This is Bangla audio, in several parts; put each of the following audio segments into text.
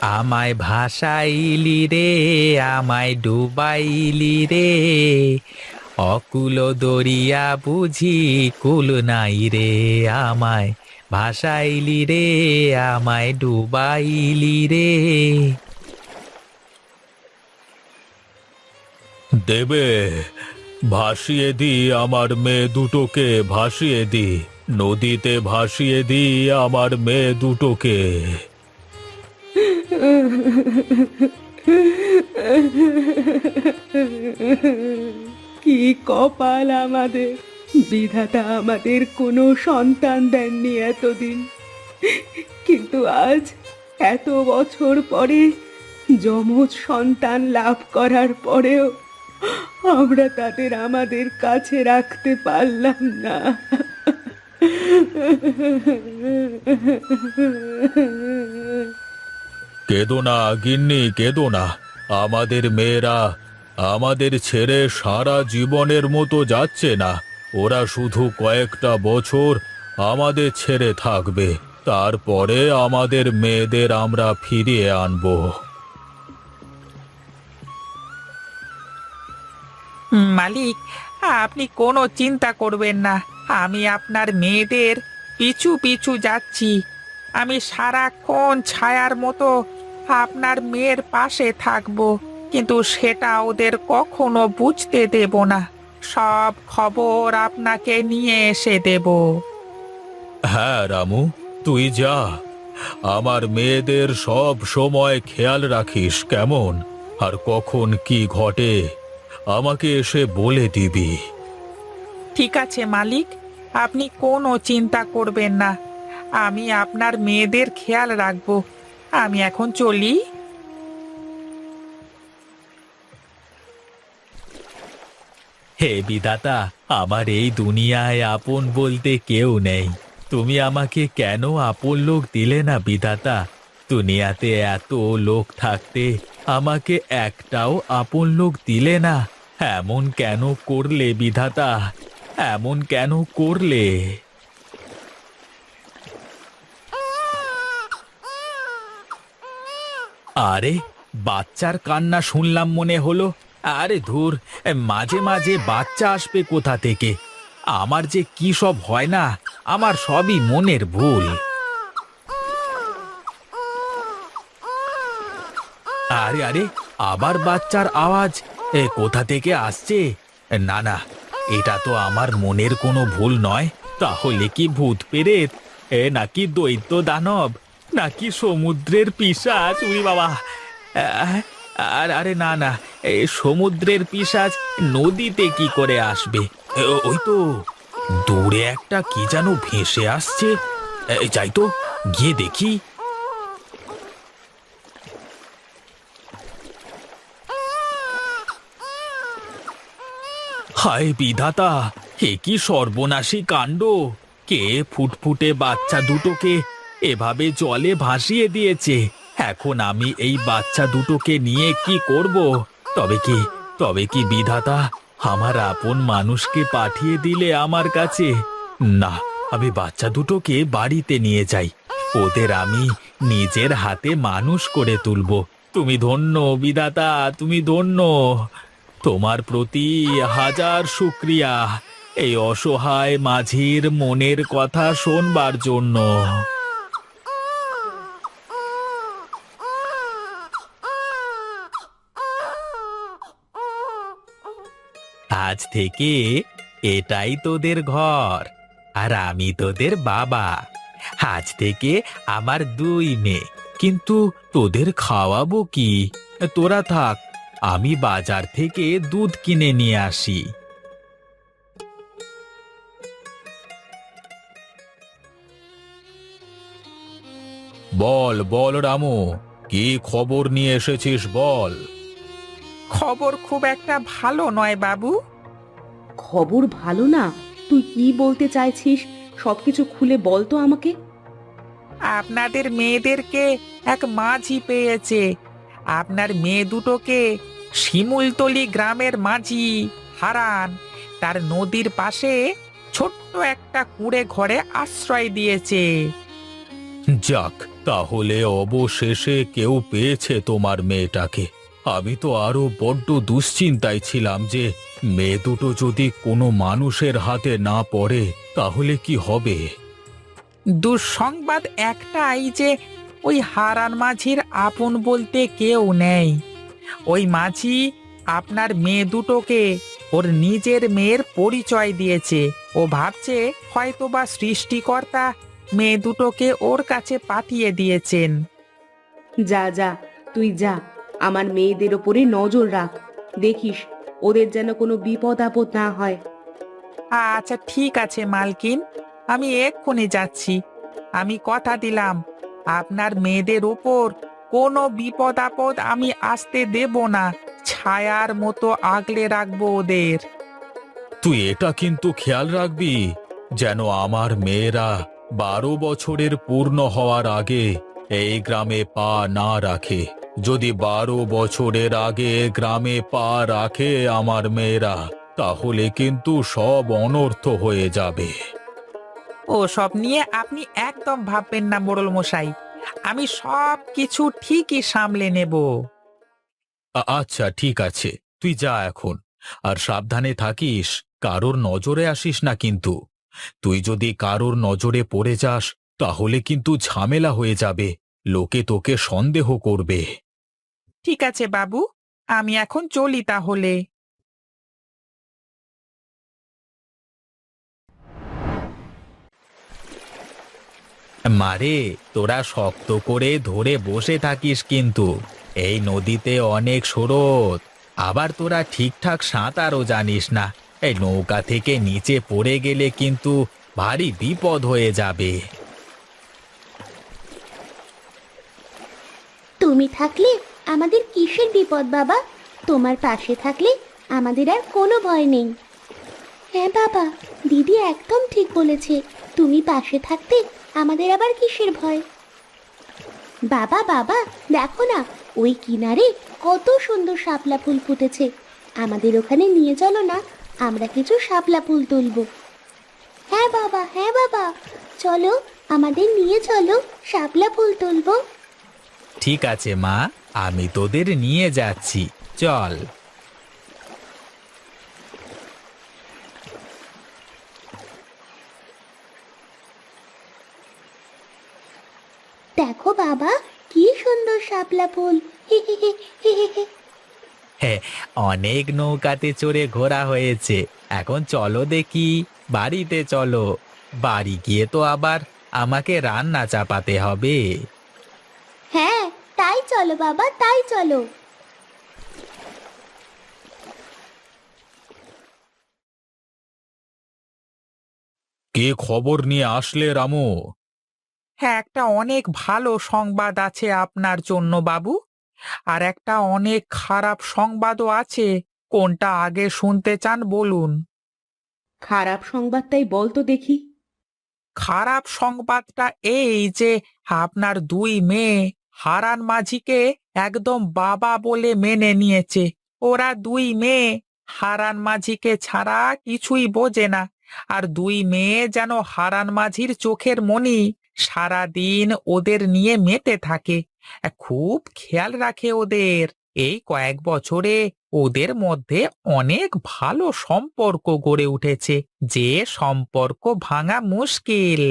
আমায় ভাসাইলি রে, আমায় ডুবাইলি রে, অকুল দরিয়া বুঝি কুল নাই রে। আমায় ভাসাইলি রে, আমায় ডুবাইলি রে। দেবে, ভাসিয়ে দি আমার মেয়ে দুটোকে, ভাসিয়ে দি নদীতে, ভাসিয়ে দি আমার মেয়ে দুটোকে। কি কপাল আমাদের! বিধাতা আমাদের কোনো সন্তান দেননি এতদিন, কিন্তু আজ এত বছর পরে যমজ সন্তান লাভ করার পরেও আমরা তাদের আমাদের কাছে রাখতে পারলাম না। কেঁদো না গিন্নি, কেঁদো না। আমাদের মেয়েরা আমাদের ছেড়ে সারা জীবনের মতো যাচ্ছে না। ওরা শুধু কয়েকটা বছর আমাদের ছেড়ে থাকবে, তারপরে আমাদের মেয়েদের আমরা ফিরিয়ে আনবো। মালিক, আপনি কোনো চিন্তা করবেন না। আমি আপনার মেয়েদের পিছু পিছু যাচ্ছি। আমি সারাক্ষণ ছায়ার মতো আপনার মেয়ের পাশে থাকব, কিন্তু সেটা ওদের কখনো বুঝতে দেব না। সব খবর আপনাকে নিয়ে এসে দেব। হ্যাঁ রামু, তুই যা। আমার মেয়েদের সব সময় খেয়াল রাখিস কেমন, আর কখন কি ঘটে আমাকে এসে বলে দিবি। ঠিক আছে মালিক, আপনি কোনো চিন্তা করবেন না। আমি আপনার মেয়েদের খেয়াল রাখব। আমি এখন চলি। হে বিধাতা, আমার এই দুনিয়ায় আপন বলতে কেউ নেই। তুমি আমাকে কেন আপন লোক দিলে না বিধাতা? দুনিয়াতে এত লোক থাকতে আমাকে একটাও আপন লোক দিলে না। এমন কেন করলে বিধাতা? এমন কেন করলে? আরে, বাচ্চার কান্না শুনলাম মনে হলো। আরে ধুর, মাঝে মাঝে বাচ্চা আসবে কোথা থেকে? আমার যে কি সব হয় না, আমার সবই মনের ভুল। আরে আরে, আবার বাচ্চার আওয়াজ কোথা থেকে আসছে? না না, এটা তো আমার মনের কোনো ভুল নয়। তাহলে কি ভূত পেরেত, নাকি দৈত্য দানব, নাকি সমুদ্রের পিশাচ? উরি বাবা! আহ, আর আরে না না, সমুদ্রের পিশাচ নদীতে কি করে আসবে? ওই তো দূরে একটা কি যেন ভেসে আসছে। যাই তো, গিয়ে দেখি। হায় বিধাতা, হে কি সর্বনাশী কাণ্ড! কে ফুটফুটে বাচ্চা দুটোকে এভাবে জলে ভাসিয়ে দিয়েছে? এখন আমি এই বাচ্চা দুটোকে নিয়ে কি করব? তবে কি বিধাতা আমার আপন মানুষকে পাঠিয়ে দিলে আমার কাছে? না, আমি বাচ্চা দুটোকে বাড়িতে নিয়ে যাই। ওদের আমি নিজের হাতে মানুষ করে তুলব। তুমি ধন্য বিধাতা, তুমি ধন্য। তোমার প্রতি হাজার শুক্রিয়া, এই অসহায় মাঝির মনের কথা শোনবার জন্য। আজ থেকে এটাই তোদের ঘর, আর আমি তোদের বাবা। আজ থেকে আমার দুই মেয়ে, কিন্তু তোদের খাওয়াবো কি? তোরা থাক, আমি বাজার থেকে দুধ কিনে নিয়ে আসি। বল বল রামু, কি খবর নিয়ে এসেছিস বল। খবর খুব একটা ভালো নয় বাবু। খবর ভালো না? তুই কি বলতে চাইছিস? সবকিছু খুলে বল তো আমাকে। আপনাদের মেয়েদেরকে এক মাঝি পেয়েছে। আপনার মেয়ে দুটোকে শিমুলতলি গ্রামের মাঝি হারান তার নদীর পাশে ছোট্ট একটা কুঁড়ে ঘরে আশ্রয় দিয়েছে। যাক, তাহলে অবশেষে কেউ পেয়েছে তোমার মেয়েটাকে। আমি তো আরো বড্ড দুশ্চিন্তায় ছিলাম যে মেয়ে দুটো যদি কোনো মানুষের হাতে না পড়ে তাহলে কি হবে। দুঃসংবাদ একটাই যে ওই হারান মাঝির আপন বলতে কেউ নেই। ওই মাঝি আপনার মেয়ে দুটোকে ওর নিজের মেয়ের পরিচয় দিয়েছে। ও ভাবছে হয়তোবা সৃষ্টিকর্তা মেয়ে দুটোকে ওর কাছে পাঠিয়ে দিয়েছেন। যা যা, তুই যা, আমার মেয়েদের ওপরে নজর রাখ, দেখিস ওদের যেন কোনো বিপদ আপদ না হয়। আচ্ছা ঠিক আছে মালকিন, আমি এক্ষুনি যাচ্ছি। আমি কথা দিলাম আপনার মেয়েদের ওপর কোনো বিপদ আপদ আমি আসতে দেব না। ছায়ার মতো আগলে রাখবো ওদের। তুই এটা কিন্তু খেয়াল রাখবি যেন আমার মেয়েরা 12 বছরের পূর্ণ হওয়ার আগে এই গ্রামে পা না রাখে। যদি 12 বছরের আগে গ্রামে পা রাখে আমার মেয়েরা, তাহলে কিন্তু সব অনর্থ হয়ে যাবে। ও সব নিয়ে আপনি একদম ভাববেন না মোড়ল মশাই, আমি সব কিছু ঠিকই সামলে নেব। আচ্ছা ঠিক আছে, তুই যা এখন। আর সাবধানে থাকিস, কারোর নজরে আসিস না কিন্তু। তুই যদি কারোর নজরে পড়ে যাস তাহলে কিন্তু ঝামেলা হয়ে যাবে, লোকে তোকে সন্দেহ করবে। ঠিক আছে বাবু, আমি এখন চলি তাহলে। মারে, তোরা শক্ত করে ধরে বসে থাকিস কিন্তু। এই নদীতে অনেক স্রোত, আবার তোরা ঠিকঠাক সাঁতারও জানিস না। এই নৌকা থেকে নিচে পড়ে গেলে কিন্তু ভারী বিপদ হয়ে যাবে। তুমি থাকলে আমাদের কিসের বিপদ বাবা? তোমার পাশে থাকলে আমাদের আর কোনো ভয় নেই। হ্যাঁ বাবা, দিদি একদম ঠিক বলেছে। তুমি পাশে থাকতে আমাদের আবার কিসের ভয়? বাবা বাবা, দেখো না, ওই কিনারে কত সুন্দর শাপলা ফুল ফুটেছে। আমাদের ওখানে নিয়ে চলো না, আমরা কিছু শাপলা ফুল তুলবো। হ্যাঁ বাবা, হ্যাঁ বাবা, চলো, আমাদের নিয়ে চলো, শাপলা ফুল তুলবো। ঠিক আছে মা, আমি তোদের নিয়ে যাচ্ছি, চল। দেখো বাবা, কি সুন্দর শাপলা ফুল। হে হে হে হে হে হে। হ্যাঁ, অনেক নৌকাতে চড়ে ঘোরা হয়েছে, এখন চলো দেখি বাড়িতে চলো। বাড়ি গিয়ে তো আবার আমাকে রান্না চাপাতে হবে। হ্যাঁ, তাই চলো বাবা, তাই চলো। কে খবর নিয়ে আসলে রামু? হ্যাঁ, একটা অনেক ভালো সংবাদ আছে আপনার জন্য বাবু, আর একটা অনেক খারাপ সংবাদও আছে। কোনটা আগে শুনতে চান বলুন? খারাপ সংবাদটাই বল তো দেখি। খারাপ সংবাদটা এই যে আপনার দুই মেয়ে হারান মাঝিকে একদম বাবা বলে মেনে নিয়েছে। ওরা দুই মেয়ে হারান মাঝিকে ছাড়া কিছুই বোঝে না। আর দুই মেয়ে যেন হারান মাঝির চোখের মণি, সারাদিন ওদের নিয়ে মেতে থাকে। খুব খেয়াল রাখে ওদের। এই কয়েক বছরে ওদের মধ্যে অনেক ভালো সম্পর্ক গড়ে উঠেছে, যে সম্পর্ক ভাঙা মুশকিল।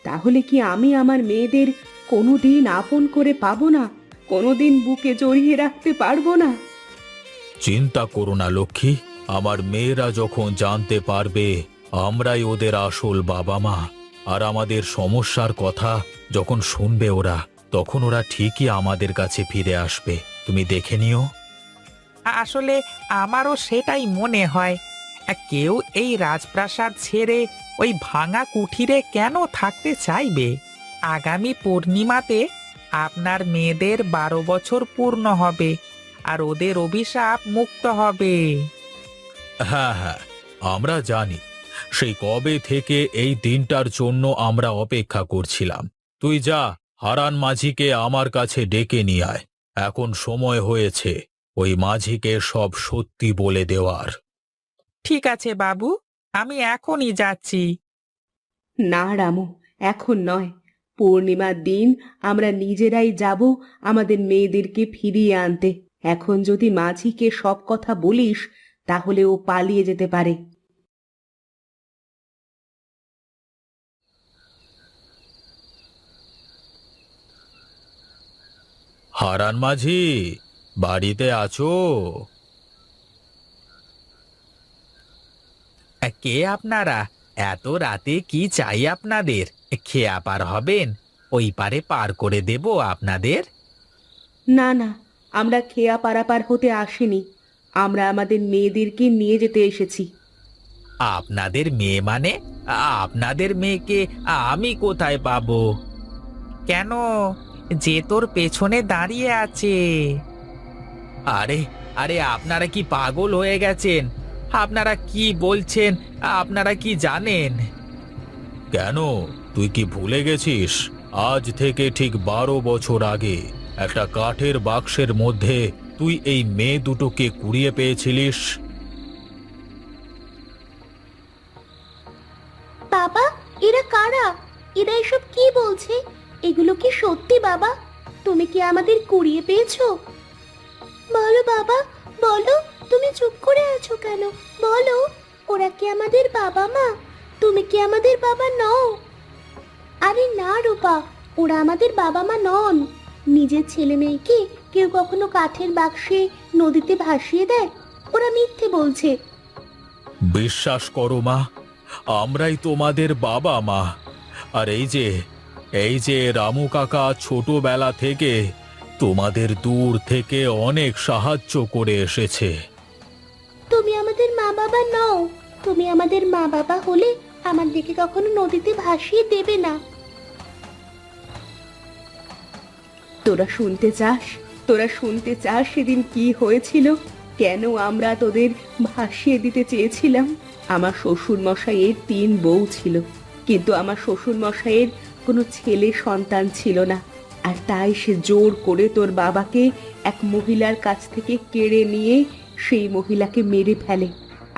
তাহলে কি আমি আমার মেয়েদের কোনোদিন আপন করে পাবো না? কোনোদিন বুকে জড়িয়ে রাখতে পারবো না? চিন্তা করো না লক্ষ্মী, আমার মেয়েরা যখন জানতে পারবে আমরাই ওদের আসল বাবা মা, আর আমাদের সমস্যার কথা যখন শুনবে ওরা, তখন ওরা ঠিকই আমাদের কাছে ফিরে আসবে। তুমি দেখে নিও। আসলে আমারও সেটাই মনে হয়। কেউ এই রাজপ্রাসাদ ছেড়ে ওই ভাঙা কুঠিরে কেন থাকতে চাইবে? আগামী পূর্ণিমাতে আপনার মেয়েদের 12 বছর পূর্ণ হবে, আর ওদের অভিশাপ মুক্ত হবে। হ্যাঁ হ্যাঁ, আমরা জানি। সেই কবে থেকে এই দিনটার জন্য আমরা অপেক্ষা করছিলাম। তুই যা, হারান মাঝিকে আমার কাছে ডেকে নিয়ে আয়। এখন সময় হয়েছে ওই মাঝিকে সব সত্যি বলে দেওয়ার। ঠিক আছে বাবু, আমি এখনই যাচ্ছি। না রামু, এখন নয়। পূর্ণিমার দিন আমরা নিজেরাই যাব আমাদের মেয়েদেরকে ফিরিয়ে আনতে। এখন যদি মাঝিকে সব কথা বলিস তাহলে ও পালিয়ে যেতে পারে। হারান মাঝি, বাড়িতে আছো? কে আপনারা? এত রাতে কি চাই আপনাদের? খেয়া পার হবেন? ওই পারে পার করে দেব আপনাদের। না না, আমরা খেয়া পারাপার হতে আসিনি, আমরা আমাদের মেয়েদেরকে নিয়ে যেতে এসেছি। আপনাদের মেয়ে মানে? আপনাদের মেয়েকে আমি কোথায় পাবো? কেন, যে তোর পেছনে দাঁড়িয়ে আছে। আরে আরে, আপনারা কি পাগল হয়ে গেছেন? আপনারা কি বলছেন? আপনারা কি জানেন? কেন, তুই কি ভুলে গেছিস? আজ থেকে ঠিক 12 বছর আগে একটা কাঠের বাক্সের মধ্যে তুই এই মেয়ে দুটোকে কুড়িয়ে পেয়েছিলিস। বাবা, এরা কারা? এরা এসব কি বলছে? এগুলো কি সত্যি বাবা? তুমি কি আমাদের কুড়িয়ে পেয়েছো? বলো বাবা, বলো। তুমি চুপ করে আছো কেন? বলো, ওরা কি আমাদের বাবা মা? তুমি কি আমাদের বাবা নও? আরে না রূপা, ওরা আমাদের বাবা মা নন। নিজের ছেলে মেয়েকে কেউ কখনো কাঠের বাক্সে নদীতে ভাসিয়ে দেয়? ওরা মিথ্যে বলছে। বিশ্বাস করো মা, আমরাই তোমাদের বাবা মা। আর এই যে রামু কাকা ছোটবেলা থেকে তোমাদের দূর থেকে অনেক সাহায্য করে এসেছে। তুমি আমাদের মা বাবা নও। তুমি আমাদের মা বাবা হলে আমাদেরকে কখনো নদীতে ভাসিয়ে দেবে না। তোরা শুনতে চাস? তোরা শুনতে চাস সেদিন কি হয়েছিল? কেন আমরা তোদের ভাসিয়ে দিতে চেয়েছিলাম? আমার শ্বশুর মশাইয়ের 3 বউ ছিল, কিন্তু আমার শ্বশুর মশাইয়ের কোনো ছেলে সন্তান ছিল না। আর তাই সে জোর করে তোর বাবাকে এক মহিলার কাছ থেকে কেড়ে নিয়ে সেই মহিলাকে মেরে ফেলে।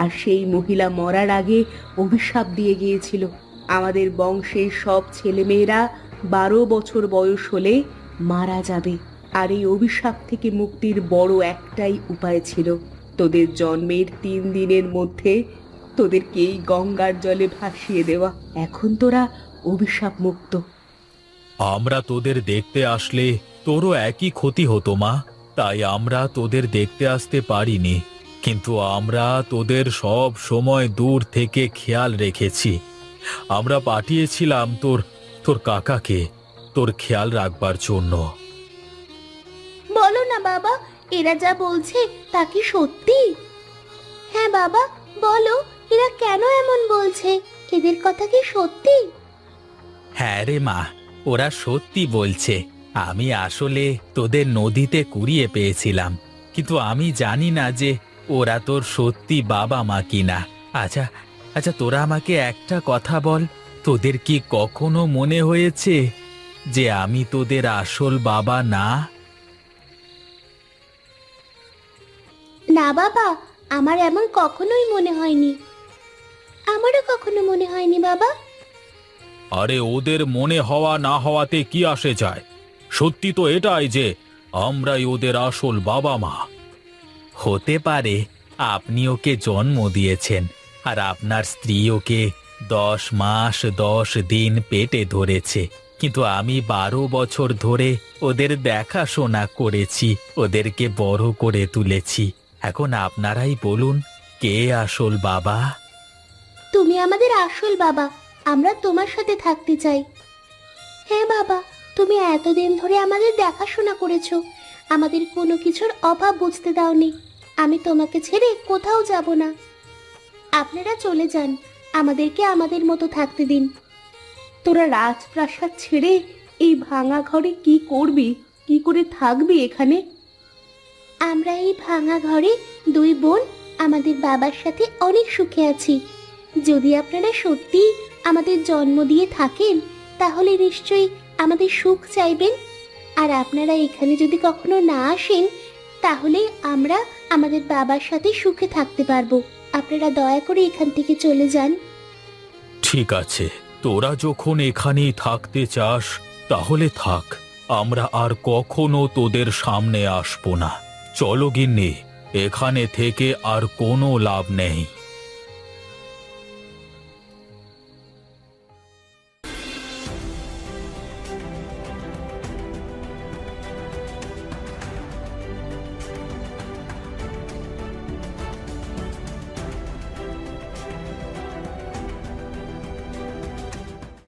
আর সেই মহিলা মরার আগে অভিশাপ দিয়ে গিয়েছিল, আমাদের বংশের সব ছেলেমেয়েরা 12 বছর বয়স হলে মারা যাবে। আর এই অভিশাপ থেকে মুক্তির বড় একটাই উপায় ছিল, তোদের জন্মের 3 দিনের মধ্যে তোদেরকে এই গঙ্গার জলে ভাসিয়ে দেওয়া। এখন তোরা অভিশাপ মুক্ত। আমরা তোদের দেখতে আসলে তোরও একই ক্ষতি হতো মা, তাই আমরা তোদের দেখতে আসতে পারিনি। কিন্তু আমরা তোদের সব সময় দূর থেকে খেয়াল রেখেছি। আমরা পাঠিয়েছিলাম তোর কাকাকে তোর খেয়াল রাখবার জন্য। বলো না বাবা, এরা যা বলছে তা কি সত্যি? হ্যাঁ বাবা, বলো, এরা কেন এমন বলছে? এদের কথা কি সত্যি? হ্যাঁ রে মা, ওরা সত্যি বলছে। আমি আসলে তোদের নদীতে কুড়িয়ে পেয়েছিলাম, কিন্তু আমি জানি না যে ওরা তোর সত্যি বাবা মা কিনা। আচ্ছা আচ্ছা, তোরা আমাকে একটা কথা বল, তোদের কি কখনো মনে হয়েছে যে আমি তোদের আসল বাবা না? না বাবা, আমার এমন কখনোই মনে হয়নি। আমারও কখনো মনে হয়নি বাবা। আরে ওদের মনে হওয়া না হওয়াতে কি আসে যায়? সত্যি তো এটাই যে আমরাই ওদের আসল বাবা মা। হতে পারে আপনি ওকে জন্ম দিয়েছেন, আর আপনার স্ত্রী ওকে 10 মাস 10 দিন পেটে ধরেছে, কিন্তু আমি 12 বছর ধরে ওদের দেখাশোনা করেছি, ওদেরকে বড় করে তুলেছি। এখন আপনারাই বলুন, কে আসল বাবা? তুমি আমাদের আসল বাবা। আমরা তোমার সাথে থাকতে চাই। হ্যাঁ বাবা, তুমি এতদিন ধরে আমাদের দেখাশোনা করেছো, আমাদের কোনো কিছুর অভাব বুঝতে দাওনি। আমি তোমাকে ছেড়ে কোথাও যাব না। আপনারা চলে যান, আমাদেরকে আমাদের মতো থাকতে দিন। তোরা রাজপ্রাসাদ ছেড়ে এই ভাঙা ঘরে কি করবি? কি করে থাকবি এখানে? আমরা এই ভাঙা ঘরে 2 বোন আমাদের বাবার সাথে অনেক সুখে আছি। যদি আপনারা সত্যি আমাদের জন্ম দিয়ে থাকেন, তাহলে নিশ্চয়ই আমাদের সুখ চাইবেন। আর আপনারা এখানে যদি কখনো না আসেন, তাহলে আমরা আমাদের বাবার সাথে সুখে থাকতে পারবো। আপনারা দয়া করে এখান থেকে চলে যান। ঠিক আছে, তোরা যখন এখানেই থাকতে চাস তাহলে থাক, আমরা আর কখনো তোদের সামনে আসবো না। চলো গিন্নি, এখানে থেকে আর কোনো লাভ নেই।